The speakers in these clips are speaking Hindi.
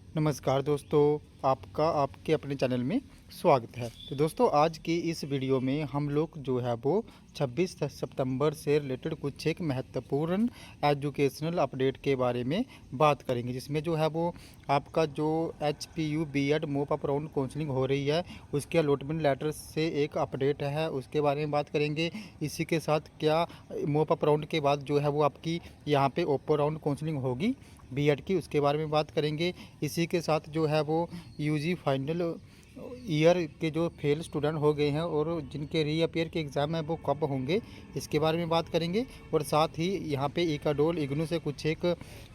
नमस्कार दोस्तों, आपका आपके अपने चैनल में स्वागत है। तो दोस्तों आज की इस वीडियो में हम लोग जो है वो 26 सितंबर से रिलेटेड कुछ एक महत्वपूर्ण एजुकेशनल अपडेट के बारे में बात करेंगे, जिसमें जो है वो आपका जो HPU बीएड मोप अप राउंड काउंसलिंग हो रही है उसके अलॉटमेंट लेटर से एक अपडेट है, उसके बारे में बात करेंगे। इसी के साथ क्या मोप अप राउंड के बाद जो है वो आपकी यहाँ पे ओपन राउंड काउंसलिंग होगी बीएड की, उसके बारे में बात करेंगे। इसी के साथ जो है वो यूजी फाइनल ईयर के जो फेल स्टूडेंट हो गए हैं और जिनके रीअपियर के एग्ज़ाम है वो कब होंगे, इसके बारे में बात करेंगे। और साथ ही यहाँ पे इकाडोल इग्नू से कुछ एक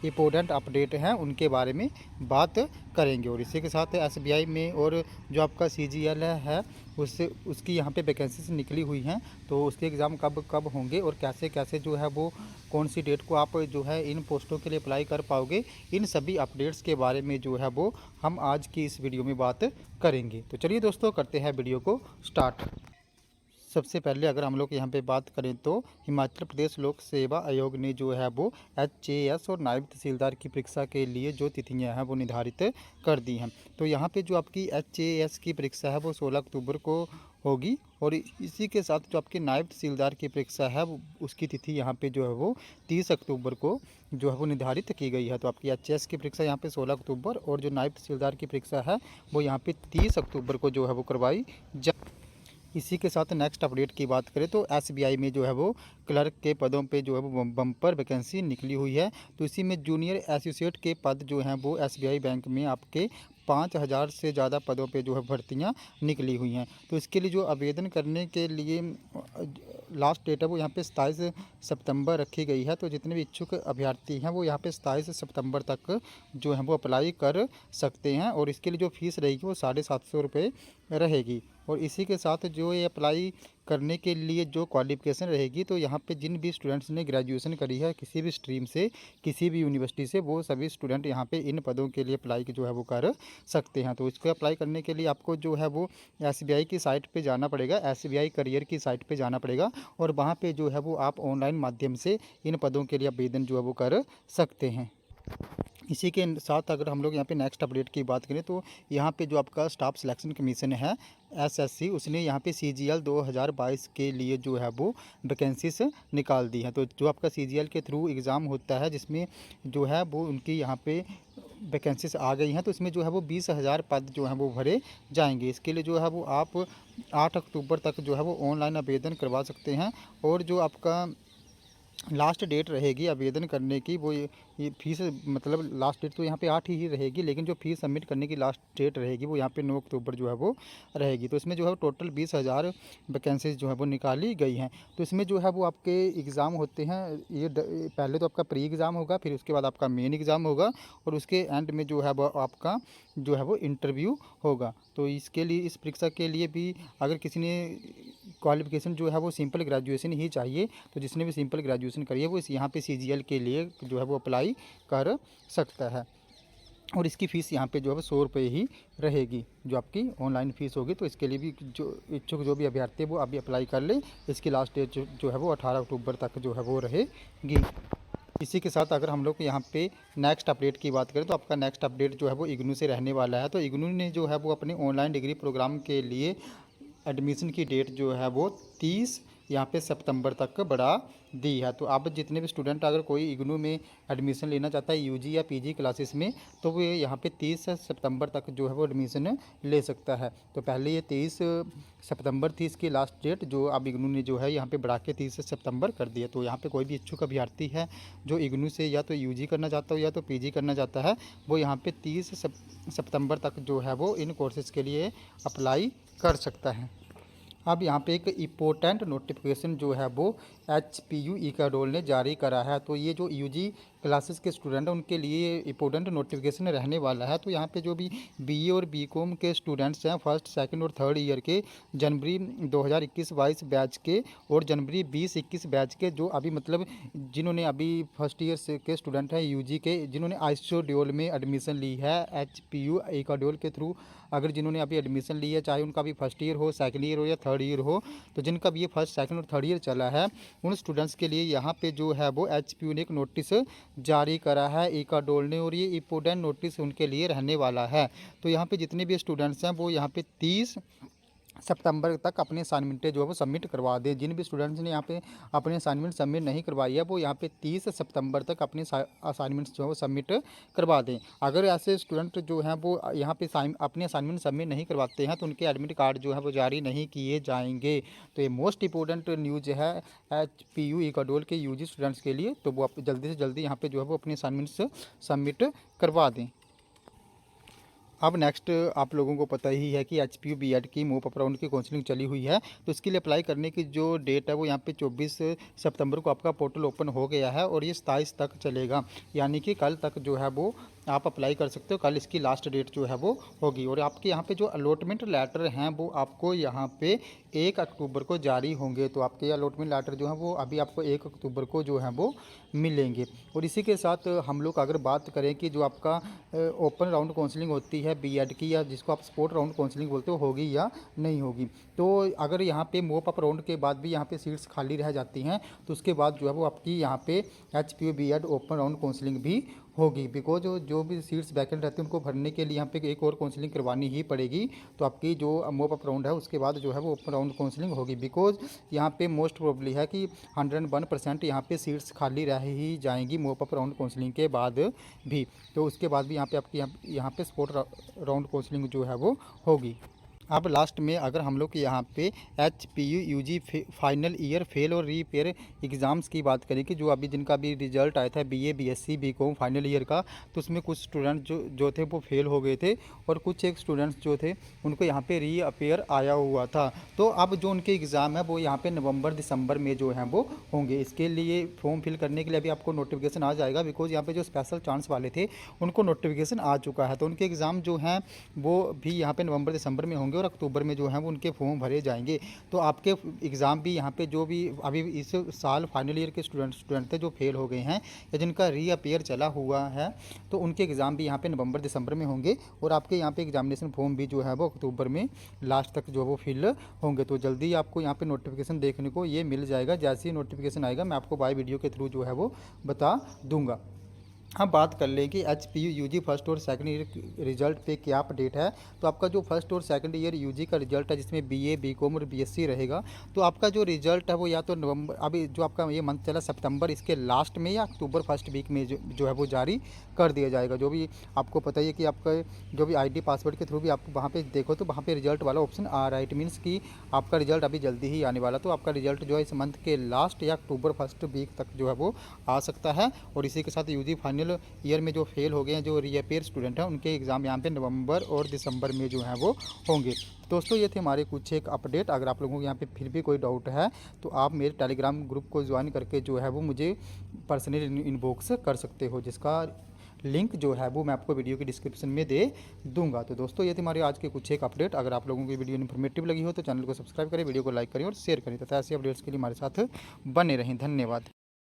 इम्पोर्टेंट अपडेट हैं उनके बारे में बात करेंगे। और इसी के साथ SBI में और जो आपका CGL है उससे उसकी यहाँ पे वैकेंसीज निकली हुई हैं, तो उसके एग्ज़ाम कब कब होंगे और कैसे कैसे जो है वो कौन सी डेट को आप जो है इन पोस्टों के लिए अप्लाई कर पाओगे, इन सभी अपडेट्स के बारे में जो है वो हम आज की इस वीडियो में बात करेंगे। तो चलिए दोस्तों करते हैं वीडियो को स्टार्ट। सबसे पहले अगर हम लोग यहाँ पे बात करें तो हिमाचल प्रदेश लोक सेवा आयोग ने जो है वो HAS और नायब तहसीलदार की परीक्षा के लिए जो तिथियाँ हैं वो निर्धारित कर दी हैं। तो यहाँ पे जो आपकी HAS की परीक्षा है वो 16 अक्टूबर को होगी और इसी के साथ जो आपकी नायब तहसीलदार की परीक्षा है उसकी तिथि यहाँ पे जो है वो 30 अक्टूबर को जो है वो निर्धारित की गई है। तो आपकी HAS की परीक्षा यहाँ पे 16 अक्टूबर और जो नायब तहसीलदार की परीक्षा है वो यहाँ पे 30 अक्टूबर को जो है वो करवाई जा। इसी के साथ नेक्स्ट अपडेट की बात करें तो SBI में जो है वो क्लर्क के पदों पे जो है वो बम्पर वैकेंसी निकली हुई है। तो इसी में जूनियर एसोसिएट के पद जो हैं वो SBI बैंक में आपके 5000 से ज़्यादा पदों पे जो है भर्तियां निकली हुई हैं। तो इसके लिए जो आवेदन करने के लिए लास्ट डेट है वो यहाँ पे 27 सितंबर रखी गई है। तो जितने भी इच्छुक अभ्यर्थी हैं वो यहाँ पे 27 सितंबर तक जो है वो अप्लाई कर सकते हैं और इसके लिए जो फीस रहेगी वो 750 रुपये रहेगी। और इसी के साथ जो ये अप्लाई करने के लिए जो क्वालिफ़िकेशन रहेगी, तो यहाँ पे जिन भी स्टूडेंट्स ने ग्रेजुएशन करी है किसी भी स्ट्रीम से किसी भी यूनिवर्सिटी से, वो सभी स्टूडेंट यहाँ पे इन पदों के लिए अप्लाई जो है वो कर सकते हैं। तो इसको अप्लाई करने के लिए आपको जो है वो SBI की साइट पे जाना पड़ेगा, SBI करियर की साइट पे जाना पड़ेगा और वहाँ पे जो है वो आप ऑनलाइन माध्यम से इन पदों के लिए आवेदन जो है वो कर सकते हैं। इसी के साथ अगर हम लोग यहाँ पे नेक्स्ट अपडेट की बात करें तो यहाँ पे जो आपका स्टाफ सिलेक्शन कमीशन है SSC, उसने यहाँ पे CGL 2022 के लिए जो है वो वैकेंसीज निकाल दी है। तो जो आपका CGL के थ्रू एग्ज़ाम होता है जिसमें जो है वो उनकी यहाँ पे वैकेंसीज आ गई हैं, तो इसमें जो है वो 20,000 पद जो हैं वो भरे जाएंगे। इसके लिए जो है वो आप 8 अक्टूबर तक जो है वो ऑनलाइन आवेदन करवा सकते हैं और जो आपका लास्ट डेट रहेगी आवेदन करने की वो ये फीस मतलब लास्ट डेट तो यहाँ पे 8 ही रहेगी, लेकिन जो फीस सबमिट करने की लास्ट डेट रहेगी वो यहाँ पे 9 अक्टूबर जो है वो रहेगी। तो इसमें जो है टोटल 20,000 वैकेंसीज जो है वो निकाली गई हैं। तो इसमें जो है वो आपके एग्ज़ाम होते हैं, ये पहले तो आपका प्री एग्ज़ाम होगा, फिर उसके बाद आपका मेन एग्ज़ाम होगा और उसके एंड में जो है वो आपका जो है वो इंटरव्यू होगा। तो इसके लिए इस परीक्षा के लिए भी अगर किसी ने क्वालिफ़िकेशन जो है वो सिंपल ग्रेजुएशन ही चाहिए, तो जिसने भी सिंपल ग्रेजुएशन करी है वो इस यहाँ पे CGL के लिए जो है वो अप्लाई कर सकता है। और इसकी फ़ीस यहाँ पे जो है वो 100 रुपये ही रहेगी, जो आपकी ऑनलाइन फ़ीस होगी। तो इसके लिए भी जो इच्छुक जो भी अभ्यर्थी है वो अभी अप्लाई कर ले। इसकी लास्ट डेट जो है वो 18 अक्टूबर तक जो है वो रहेगी। इसी के साथ अगर हम लोग यहाँ पे नेक्स्ट अपडेट की बात करें तो आपका नेक्स्ट अपडेट जो है वो इग्नू से रहने वाला है। तो इग्नू ने जो है वो अपने ऑनलाइन डिग्री प्रोग्राम के लिए एडमिशन की डेट जो है वो 30 यहाँ पे सितंबर तक बढ़ा दी है। तो अब जितने भी स्टूडेंट अगर कोई इग्नू में एडमिशन लेना चाहता है यूजी या पीजी क्लासेस में, तो वो यहाँ पे 30 सितंबर तक जो है वो एडमिशन ले सकता है। तो पहले ये 23 सितंबर थी इसकी लास्ट डेट, जो अब इग्नू ने जो है यहाँ पे बढ़ा के 30 सितंबर कर दिया। तो यहाँ पे कोई भी इच्छुक अभ्यर्थी है जो इग्नू से या तो यूजी करना चाहता हो या तो पीजी करना चाहता है, वो यहाँ पे 30 सितंबर तक जो है वो इन कोर्सेज़ के लिए अप्लाई कर सकता है। अब यहाँ पे एक इम्पोर्टेंट नोटिफिकेशन जो है वो HPU इकाडोल ने जारी करा है। तो ये जो यूजी क्लासेस के स्टूडेंट हैं उनके लिए इम्पोर्टेंट नोटिफिकेशन रहने वाला है। तो यहाँ पे जो भी BA और BCom के स्टूडेंट्स हैं फर्स्ट सेकंड और थर्ड ईयर के, जनवरी 2021-22 बैच के और जनवरी 20-21 बैच के, जो अभी मतलब जिन्होंने अभी फर्स्ट ईयर से के स्टूडेंट हैं यूजी के, जिन्होंने आइसोड्योल में एडमिशन ली है HPU इकाडोल के थ्रू, अगर जिन्होंने अभी एडमिशन ली है चाहे उनका भी फर्स्ट ईयर हो, सेकंड ईयर हो या थर्ड ईयर हो, तो जिनका भी ये फर्स्ट सेकंड और थर्ड ईयर चला है उन स्टूडेंट्स के लिए यहाँ पे जो है वो HPU ने एक नोटिस जारी करा है इकाडोल ने, और ये इम्पोर्टेंट नोटिस उनके लिए रहने वाला है। तो यहाँ पे जितने भी स्टूडेंट्स हैं वो यहाँ पे 30 सितंबर तक अपने असाइनमेंटें जो है वो सबमिट करवा दें। जिन भी स्टूडेंट्स ने यहाँ पे अपने असाइनमेंट सबमिट नहीं करवाई है वो यहाँ पे 30 सितंबर तक अपने असाइनमेंट्स जो है वो सबमिट करवा दें। अगर ऐसे स्टूडेंट जो हैं वो यहाँ पे अपने असाइनमेंट सबमिट नहीं करवाते हैं तो उनके एडमिट कार्ड जो है वो जारी नहीं किए जाएंगे। तो ये मोस्ट इंपॉर्टेंट न्यूज़ है HPU इकाडोल के UG स्टूडेंट्स के लिए। तो वो जल्दी से जल्दी यहाँ पर जो है वो अपने असाइनमेंट्स सबमिट करवा दें। अब नेक्स्ट आप लोगों को पता ही है कि HPU BEd की मॉक अप राउंड की काउंसलिंग चली हुई है। तो इसके लिए अप्लाई करने की जो डेट है वो यहाँ पे 24 सितंबर को आपका पोर्टल ओपन हो गया है और ये 27 तक चलेगा, यानी कि कल तक जो है वो आप अप्लाई कर सकते हो। कल इसकी लास्ट डेट जो है वो होगी। और आपके यहाँ पे जो अलॉटमेंट लेटर हैं वो आपको यहाँ पे 1 अक्टूबर को जारी होंगे। तो आपके अलॉटमेंट लेटर जो है वो अभी आपको 1 अक्टूबर को जो है वो मिलेंगे। और इसी के साथ हम लोग अगर बात करें कि जो आपका ओपन राउंड काउंसलिंग होती है BEd की, या जिसको आप स्पोर्ट राउंड काउंसलिंग बोलते हो, होगी या नहीं होगी। तो अगर यहाँ पे मॉक अप राउंड के बाद भी यहाँ पे सीट्स खाली रह जाती हैं तो उसके बाद जो है वो आपकी यहाँ पे HPU BEd open round counselling भी होगी। बिकॉज जो भी सीट्स वैकेंट रहती हैं उनको भरने के लिए यहाँ पे एक और काउंसलिंग करवानी ही पड़ेगी। तो आपकी जो मॉक अप राउंड है उसके बाद जो है वो ओपन राउंड काउंसलिंग होगी। बिकॉज यहाँ पे मोस्ट प्रोबेबली है कि 101% यहाँ पे सीट्स खाली रह ही जाएंगी मॉक अप राउंड काउंसलिंग के बाद भी। तो उसके बाद भी यहाँ पे आपकी यहाँ पे स्पोर्ट राउंड काउंसलिंग जो है वो होगी। अब लास्ट में अगर हम लोग यहाँ पे HPU UG final year fail और रीपेयर एग्ज़ाम्स की बात करें कि जो अभी जिनका भी रिजल्ट आया था BA BSc BCom final year का, तो उसमें कुछ स्टूडेंट जो थे वो फेल हो गए थे और कुछ एक स्टूडेंट्स जो थे उनको यहाँ पे रीअपेयर आया हुआ था। तो अब जो उनके एग्ज़ाम है वो यहाँ पे नवंबर दिसंबर में जो है वो होंगे। इसके लिए फॉर्म फिल करने के लिए अभी आपको नोटिफिकेशन आ जाएगा। बिकॉज यहाँ पे जो स्पेशल चांस वाले थे उनको नोटिफिकेशन आ चुका है। तो उनके एग्ज़ाम जो हैं वो भी यहाँ पे नवंबर दिसंबर में होंगे और अक्टूबर में जो है वो उनके फॉर्म भरे जाएंगे। तो आपके एग्ज़ाम भी यहाँ पे जो भी अभी इस साल फाइनल ईयर के स्टूडेंट थे जो फेल हो गए हैं या जिनका रीअपेयर चला हुआ है, तो उनके एग्ज़ाम भी यहाँ पे नवंबर दिसंबर में होंगे। और आपके यहाँ पे एग्जामिनेशन फॉर्म भी जो है वो अक्टूबर में लास्ट तक जो वो फिल होंगे। तो जल्दी आपको यहाँ पे नोटिफिकेशन देखने को ये मिल जाएगा। जैसे ही नोटिफिकेशन आएगा मैं आपको बाय वीडियो के थ्रू जो है वो बता दूँगा। हम बात कर लें कि HPU UG फर्स्ट और सेकंड ईयर रिजल्ट पे क्या अपडेट है। तो आपका जो फर्स्ट और सेकंड ईयर UG का रिजल्ट है जिसमें BA BCom और BSc रहेगा, तो आपका जो रिजल्ट है वो या तो नवंबर, अभी जो आपका ये मंथ चला सितंबर, इसके लास्ट में या अक्टूबर फर्स्ट वीक में जो है वो जारी कर दिया जाएगा। जो भी आपको पता ही है कि आपका जो भी ID पासवर्ड के थ्रू भी आप वहाँ पर देखो तो वहाँ पर रिजल्ट वाला ऑप्शन आ रहा है। इट मीन्स कि आपका रिजल्ट अभी जल्दी ही आने वाला। तो आपका रिजल्ट जो है इस मंथ के लास्ट या अक्टूबर फर्स्ट वीक तक जो है वो आ सकता है। और इसी के साथ UG फाइनल ईयर में जो फेल हो गए हैं जो रीअपेयर स्टूडेंट हैं उनके एग्ज़ाम यहाँ पे नवंबर और दिसंबर में जो हैं वो होंगे। दोस्तों ये थे हमारे कुछ एक अपडेट। अगर आप लोगों को यहाँ पे फिर भी कोई डाउट है तो आप मेरे टेलीग्राम ग्रुप को ज्वाइन करके जो है वो मुझे पर्सनली इनबॉक्स कर सकते हो, जिसका लिंक जो है वो मैं आपको वीडियो की डिस्क्रिप्शन में दे दूंगा। तो दोस्तों ये थे हमारे आज के कुछ एक अपडेट। अगर आप लोगों की वीडियो इन्फॉर्मेटिव लगी हो तो चैनल को सब्सक्राइब करें, वीडियो को लाइक करें और शेयर करें तथा ऐसे अपडेट्स के लिए हमारे साथ बने रहें। धन्यवाद।